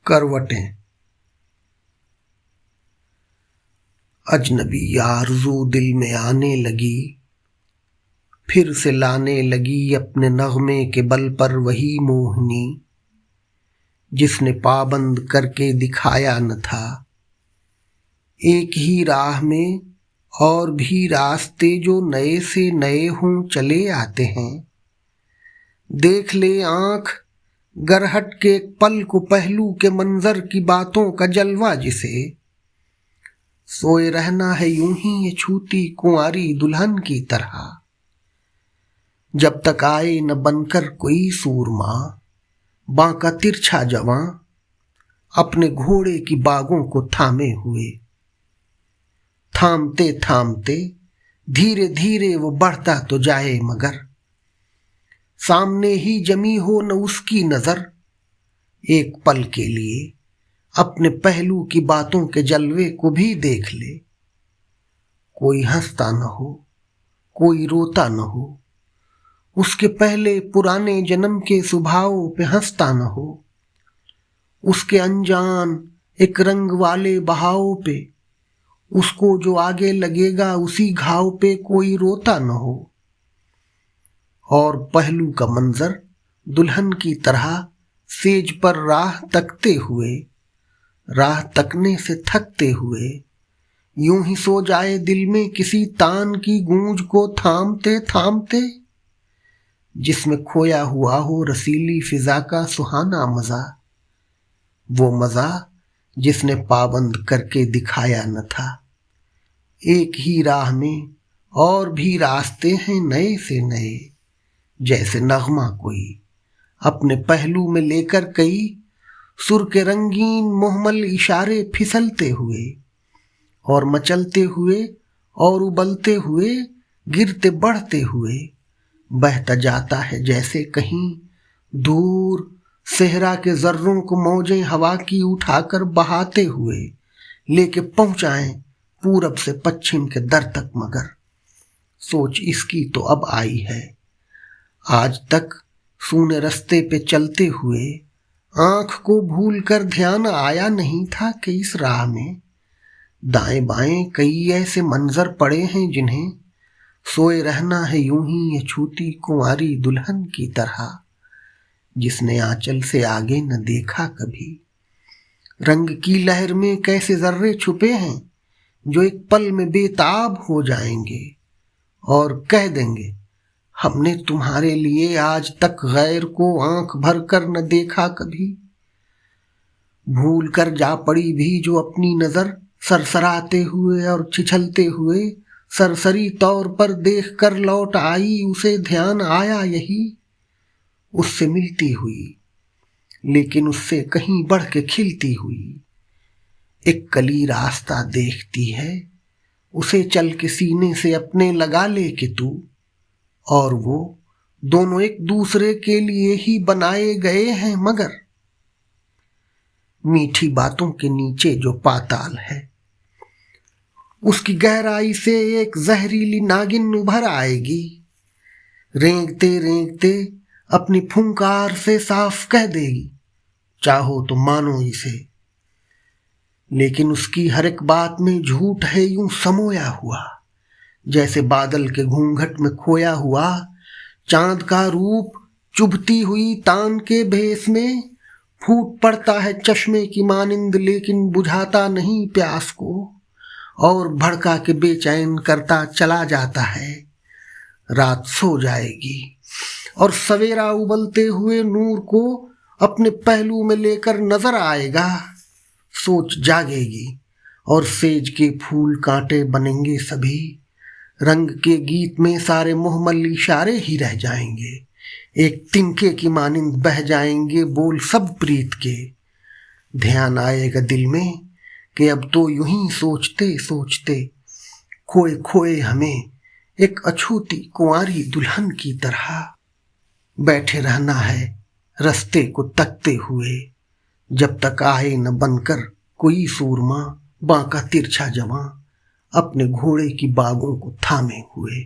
करवटें। अजनबी आरज़ू दिल में आने लगी, फिर से लाने लगी अपने नगमे के बल पर वही मोहनी, जिसने पाबंद करके दिखाया न था। एक ही राह में और भी रास्ते जो नए से नए हों चले आते हैं। देख ले आँख गरहट के एक पल को, पहलू के मंजर की बातों का जलवा जिसे। सोए रहना है यूं ही ये छूती कुंवारी दुल्हन की तरह, जब तक आए न बनकर कोई सूरमा, बांका तिरछा जवां अपने घोड़े की बागों को थामे हुए। थामते थामते धीरे धीरे वो बढ़ता तो जाए, मगर सामने ही जमी हो न उसकी नजर। एक पल के लिए अपने पहलू की बातों के जलवे को भी देख ले। कोई हंसता न हो, कोई रोता न हो, उसके पहले पुराने जन्म के स्वभाव पे हंसता न हो। उसके अनजान एक रंग वाले बहाव पे, उसको जो आगे लगेगा उसी घाव पे कोई रोता न हो। और पहलू का मंजर दुल्हन की तरह सेज पर राह तकते हुए, राह तकने से थकते हुए, यूं ही सो जाए दिल में किसी तान की गूंज को थामते थामते, जिसमें खोया हुआ हो रसीली फिजा का सुहाना मजा। वो मजा जिसने पाबंद करके दिखाया न था। एक ही राह में और भी रास्ते हैं नए से नए, जैसे नगमा कोई अपने पहलू में लेकर कई सुर के रंगीन मोहमल इशारे फिसलते हुए और मचलते हुए और उबलते हुए, गिरते बढ़ते हुए बहता जाता है, जैसे कहीं दूर सेहरा के जर्रों को मौजें हवा की उठाकर बहाते हुए लेके पहुंचाएं पूरब से पश्चिम के दर तक। मगर सोच इसकी तो अब आई है, आज तक सूने रास्ते पे चलते हुए आंख को भूलकर ध्यान आया नहीं था कि इस राह में दाएं बाएं कई ऐसे मंजर पड़े हैं, जिन्हें सोए रहना है यूं ही ये छूती कुंवारी दुल्हन की तरह, जिसने आंचल से आगे न देखा कभी। रंग की लहर में कैसे जर्रे छुपे हैं, जो एक पल में बेताब हो जाएंगे और कह देंगे, हमने तुम्हारे लिए आज तक गैर को आंख भर कर न देखा कभी। भूल कर जा पड़ी भी जो अपनी नजर सरसराते हुए और छिछलते हुए सरसरी तौर पर देख कर लौट आई, उसे ध्यान आया यही उससे मिलती हुई, लेकिन उससे कहीं बढ़ के खिलती हुई एक कली रास्ता देखती है। उसे चल के सीने से अपने लगा ले के तू, और वो दोनों एक दूसरे के लिए ही बनाए गए हैं। मगर मीठी बातों के नीचे जो पाताल है, उसकी गहराई से एक जहरीली नागिन उभर आएगी। रेंगते रेंगते अपनी फुंकार से साफ कह देगी, चाहो तो मानो इसे। लेकिन उसकी हर एक बात में झूठ है यूं समोया हुआ, जैसे बादल के घूंघट में खोया हुआ चांद का रूप चुभती हुई तान के भेस में फूट पड़ता है चश्मे की मानिंद, लेकिन बुझाता नहीं प्यास को और भड़का के बेचैन करता चला जाता है। रात सो जाएगी और सवेरा उबलते हुए नूर को अपने पहलू में लेकर नजर आएगा। सोच जागेगी और सेज के फूल कांटे बनेंगे सभी, रंग के गीत में सारे मोहमल इशारे ही रह जाएंगे। एक तिनके की मानिंद बह जाएंगे बोल सब प्रीत के। ध्यान आएगा दिल में कि अब तो यूं ही सोचते सोचते खोए खोए हमें एक अछूती कुंवारी दुल्हन की तरह बैठे रहना है रास्ते को तकते हुए, जब तक आए न बनकर कोई सूरमा, बांका तिरछा जवां अपने घोड़े की बागों को थामे हुए।